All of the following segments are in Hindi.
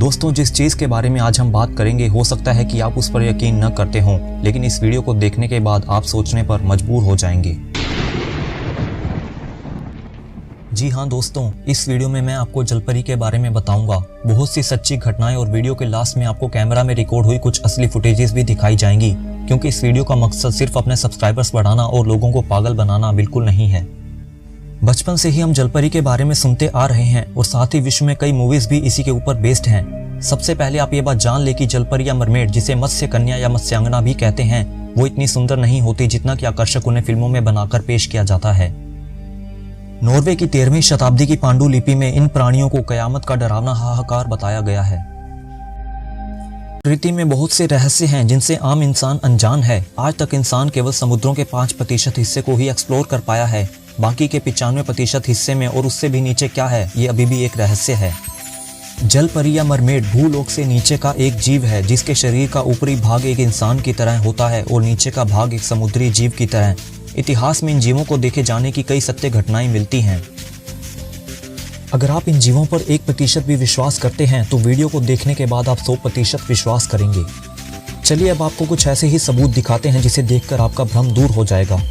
दोस्तों, जिस चीज़ के बारे में आज हम बात करेंगे हो सकता है कि आप उस पर यकीन न करते हों, लेकिन इस वीडियो को देखने के बाद आप सोचने पर मजबूर हो जाएंगे। जी हाँ दोस्तों, इस वीडियो में मैं आपको जलपरी के बारे में बताऊंगा। बहुत सी सच्ची घटनाएं और वीडियो के लास्ट में आपको कैमरा में रिकॉर्ड हुई कुछ असली फुटेजेस भी दिखाई जाएंगी, क्योंकि इस वीडियो का मकसद सिर्फ अपने सब्सक्राइबर्स बढ़ाना और लोगों को पागल बनाना बिल्कुल नहीं है। बचपन से ही हम जलपरी के बारे में सुनते आ रहे हैं और साथ ही विश्व में कई मूवीज भी इसी के ऊपर बेस्ड हैं। सबसे पहले आप ये बात जान ले कि जलपरी या मरमेड, जिसे मत्स्य कन्या या मत्स्यांगना भी कहते हैं, वो इतनी सुंदर नहीं होती जितना कि आकर्षक उन्हें फिल्मों में बनाकर पेश किया जाता है। नॉर्वे की 13वीं शताब्दी की पांडुलिपि में इन प्राणियों को कयामत का डरावना हाहाकार बताया गया है। प्रकृति में बहुत से रहस्य हैं जिनसे आम इंसान अनजान है। आज तक इंसान केवल समुद्रों के 5% हिस्से को ही एक्सप्लोर कर पाया है। बाकी के 95% हिस्से में और उससे भी नीचे क्या है, ये अभी भी एक रहस्य है। जलपरी या मरमेड भूलोक से नीचे का एक जीव है जिसके शरीर का ऊपरी भाग एक इंसान की तरह होता है और नीचे का भाग एक समुद्री जीव की तरह। इतिहास में इन जीवों को देखे जाने की कई सत्य घटनाएं मिलती हैं। अगर आप इन जीवों पर 1% भी विश्वास करते हैं तो वीडियो को देखने के बाद आप 100% विश्वास करेंगे। चलिए अब आपको कुछ ऐसे ही सबूत दिखाते हैं जिसे देखकर आपका भ्रम दूर हो जाएगा।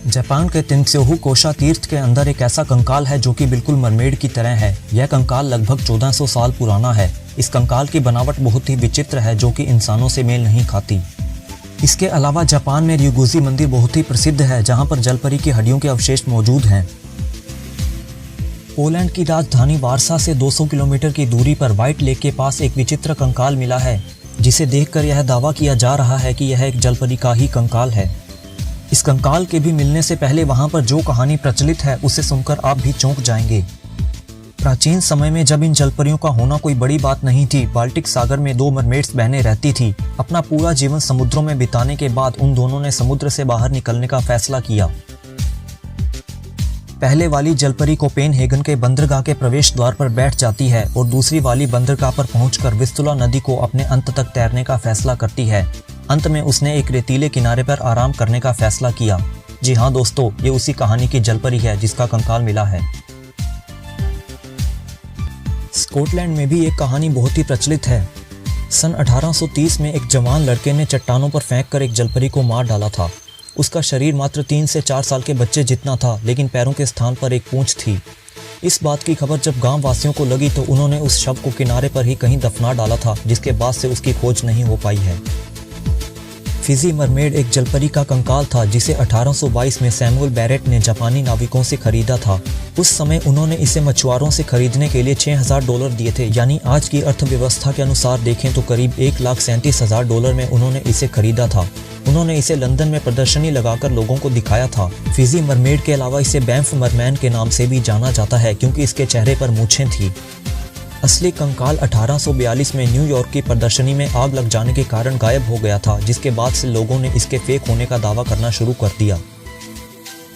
जापान के तेंत्स्योहु कोशा तीर्थ के अंदर एक ऐसा कंकाल है जो कि बिल्कुल मरमेड की तरह है। यह कंकाल लगभग 1400 साल पुराना है। इस कंकाल की बनावट बहुत ही विचित्र है जो कि इंसानों से मेल नहीं खाती। इसके अलावा जापान में ryuguzi मंदिर बहुत ही प्रसिद्ध है जहां पर जलपरी की हड्डियों के अवशेष मौजूद हैं। पोलैंड की राजधानी वारसा से 200 किलोमीटर की दूरी पर व्हाइट लेक के पास एक विचित्र कंकाल मिला है, जिसे देखकर यह दावा किया जा रहा है कि यह एक जलपरी का ही कंकाल है। इस कंकाल के भी मिलने से पहले वहां पर जो कहानी प्रचलित है उसे सुनकर आप भी चौंक जाएंगे। प्राचीन समय में जब इन जलपरियों का होना कोई बड़ी बात नहीं थी, बाल्टिक सागर में 2 मरमेड्स बहनें रहती थी। अपना पूरा जीवन समुद्रों में बिताने के बाद उन दोनों ने समुद्र से बाहर निकलने का फैसला किया। पहले वाली जलपरी कोपेनहेगन के बंदरगाह के प्रवेश द्वार पर बैठ जाती है और दूसरी वाली बंदरगाह पर पहुंचकर विस्तुला नदी को अपने अंत तक तैरने का फैसला करती है। अंत में उसने एक रेतीले किनारे पर आराम करने का फैसला किया। जी हाँ दोस्तों, ये उसी कहानी की जलपरी है जिसका कंकाल मिला है। स्कॉटलैंड में भी एक कहानी बहुत ही प्रचलित है। सन 1830 में एक जवान लड़के ने चट्टानों पर फेंककर एक जलपरी को मार डाला था। उसका शरीर मात्र 3 से 4 साल के बच्चे जितना था, लेकिन पैरों के स्थान पर एक पूंछ थी। इस बात की खबर जब गांव वासियों को लगी तो उन्होंने उस शव को किनारे पर ही कहीं दफना डाला था, जिसके बाद से उसकी खोज नहीं हो पाई है। फिजी मरमेड एक जलपरी का कंकाल था जिसे 1822 में सैमुअल बैरेट ने जापानी नाविकों से खरीदा था। उस समय उन्होंने इसे मछुआरों से खरीदने के लिए $6000 दिए थे, यानी आज की अर्थव्यवस्था के अनुसार देखें तो करीब $1,37,000 में उन्होंने इसे खरीदा था। उन्होंने इसे लंदन में प्रदर्शनी लगाकर लोगों को दिखाया था। फिजी मरमेड के अलावा इसे बैंफ मरमैन के नाम से भी जाना जाता है क्योंकि इसके चेहरे पर मूंछें थी। असली कंकाल 1842 में न्यूयॉर्क की प्रदर्शनी में आग लग जाने के कारण गायब हो गया था, जिसके बाद से लोगों ने इसके फेक होने का दावा करना शुरू कर दिया।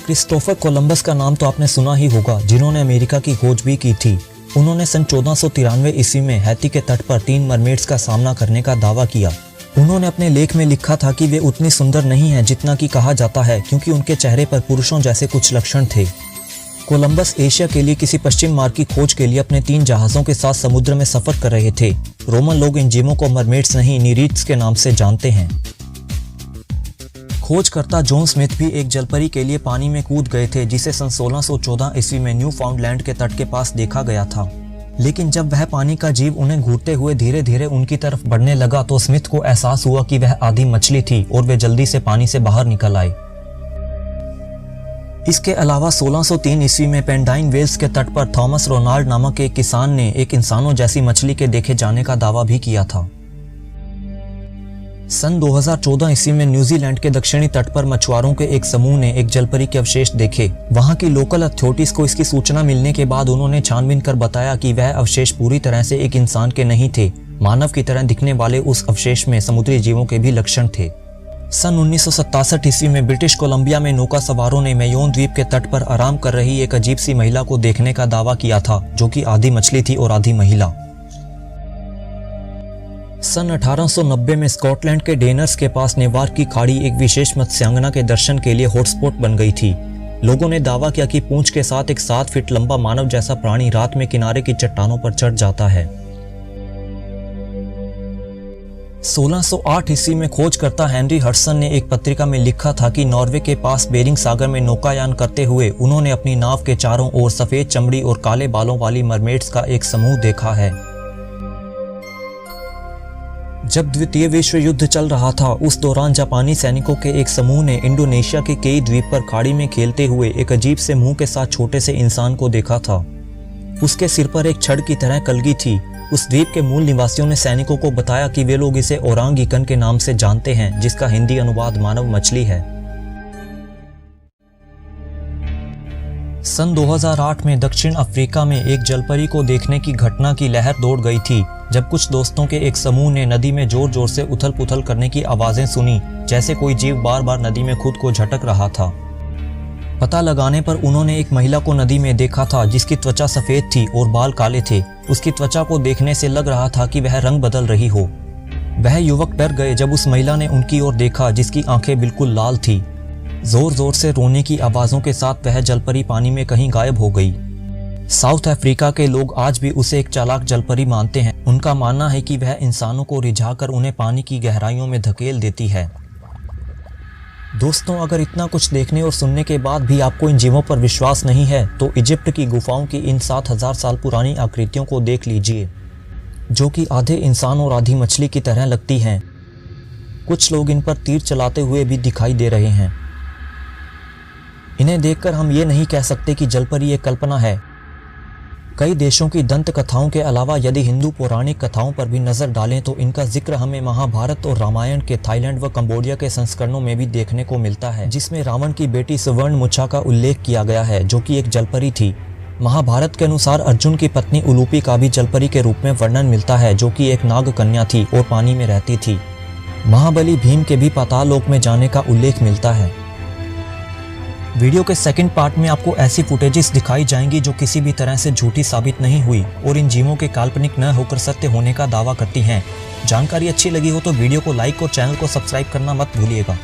क्रिस्टोफर कोलंबस का नाम तो आपने सुना ही होगा, जिन्होंने अमेरिका की खोज भी की थी। उन्होंने सन 1493 ईस्वी में हैती के तट पर 3 मरमेड्स का सामना करने का दावा किया। उन्होंने अपने लेख में लिखा था कि वे उतनी सुंदर नहीं हैं जितना कि कहा जाता है, क्योंकि उनके चेहरे पर पुरुषों जैसे कुछ लक्षण थे। कोलंबस एशिया के लिए किसी पश्चिम मार्ग की खोज के लिए अपने 3 जहाज़ों के साथ समुद्र में सफर कर रहे थे। रोमन लोग इन जीवों को मरमेड्स नहीं, नीरीड्स के नाम से जानते हैं। खोजकर्ता जॉन स्मिथ भी एक जलपरी के लिए पानी में कूद गए थे, जिसे सन 1614 ईस्वी में न्यू फाउंडलैंड के तट के पास देखा गया था। लेकिन जब वह पानी का जीव उन्हें घूरते हुए धीरे धीरे उनकी तरफ बढ़ने लगा तो स्मिथ को एहसास हुआ कि वह आधी मछली थी और वे जल्दी से पानी से बाहर निकल आए। इसके अलावा 1603 ईस्वी में पेंडाइन वेल्स के तट पर थॉमस रोनाल्ड नामक एक किसान ने एक इंसानों जैसी मछली के देखे जाने का दावा भी किया था। सन 2014 ईस्वी में न्यूजीलैंड के दक्षिणी तट पर मछुआरों के एक समूह ने एक जलपरी के अवशेष देखे। वहां की लोकल अथॉरिटीज को इसकी सूचना मिलने के बाद उन्होंने छानबीन कर बताया कि वह अवशेष पूरी तरह से एक इंसान के नहीं थे। मानव की तरह दिखने वाले उस अवशेष में समुद्री जीवों के भी लक्षण थे। सन 1967 ईस्वी में ब्रिटिश कोलंबिया में नौका सवारों ने मेयोन द्वीप के तट पर आराम कर रही एक अजीब सी महिला को देखने का दावा किया था, जो कि आधी मछली थी और आधी महिला। सन 1890 में स्कॉटलैंड के डेनर्स के पास नेवार की खाड़ी एक विशेष मत्स्यांगना के दर्शन के लिए हॉटस्पॉट बन गई थी। लोगों ने दावा किया कि पूंछ के साथ एक 7 फीट लंबा मानव जैसा प्राणी रात में किनारे की चट्टानों पर चढ़ जाता है। 1608 ईस्वी में खोजकर्ता हेनरी हडसन ने एक पत्रिका में लिखा था कि नॉर्वे के पास बेरिंग सागर में नौकायान करते हुए उन्होंने अपनी नाव के चारों ओर सफेद चमड़ी और काले बालों वाली मरमेड्स का एक समूह देखा है। जब द्वितीय विश्व युद्ध चल रहा था उस दौरान जापानी सैनिकों के एक समूह ने इंडोनेशिया के केई द्वीप पर खाड़ी में खेलते हुए एक अजीब से मुंह के साथ छोटे से इंसान को देखा था। उसके सिर पर एक छड़ की तरह कलगी थी। उस द्वीप के मूल निवासियों ने सैनिकों को बताया कि वे लोग इसे ओरांगीटन के नाम से जानते हैं, जिसका हिंदी अनुवाद मानव मछली है। सन 2008 में दक्षिण अफ्रीका में एक जलपरी को देखने की घटना की लहर दौड़ गई थी जब कुछ दोस्तों के एक समूह ने नदी में जोर जोर से उथल पुथल करने की आवाजें सुनी, जैसे कोई जीव बार बार नदी में खुद को झटक रहा था। पता लगाने पर उन्होंने एक महिला को नदी में देखा था जिसकी त्वचा सफेद थी और बाल काले थे। उसकी त्वचा को देखने से लग रहा था कि वह रंग बदल रही हो। वह युवक डर गए जब उस महिला ने उनकी ओर देखा जिसकी आंखें बिल्कुल लाल थी। जोर जोर से रोने की आवाजों के साथ वह जलपरी पानी में कहीं गायब हो गई। साउथ अफ्रीका के लोग आज भी उसे एक चालाक जलपरी मानते हैं। उनका मानना है कि वह इंसानों को रिझाकर उन्हें पानी की गहराइयों में धकेल देती है। दोस्तों, अगर इतना कुछ देखने और सुनने के बाद भी आपको इन जीवों पर विश्वास नहीं है तो इजिप्ट की गुफाओं की इन 7000 साल पुरानी आकृतियों को देख लीजिए, जो कि आधे इंसान और आधी मछली की तरह लगती हैं। कुछ लोग इन पर तीर चलाते हुए भी दिखाई दे रहे हैं। इन्हें देखकर हम ये नहीं कह सकते कि जलपरी एक कल्पना है। कई देशों की दंत कथाओं के अलावा यदि हिंदू पौराणिक कथाओं पर भी नजर डालें तो इनका जिक्र हमें महाभारत और रामायण के थाईलैंड व कंबोडिया के संस्करणों में भी देखने को मिलता है, जिसमें रावण की बेटी सुवर्णमुच्छा का उल्लेख किया गया है, जो कि एक जलपरी थी। महाभारत के अनुसार अर्जुन की पत्नी उलूपी का भी जलपरी के रूप में वर्णन मिलता है, जो कि एक नाग कन्या थी और पानी में रहती थी। महाबली भीम के भी पाताल लोक में जाने का उल्लेख मिलता है। वीडियो के सेकंड पार्ट में आपको ऐसी फुटेजेस दिखाई जाएंगी जो किसी भी तरह से झूठी साबित नहीं हुई और इन जीवों के काल्पनिक न होकर सत्य होने का दावा करती हैं। जानकारी अच्छी लगी हो तो वीडियो को लाइक और चैनल को सब्सक्राइब करना मत भूलिएगा।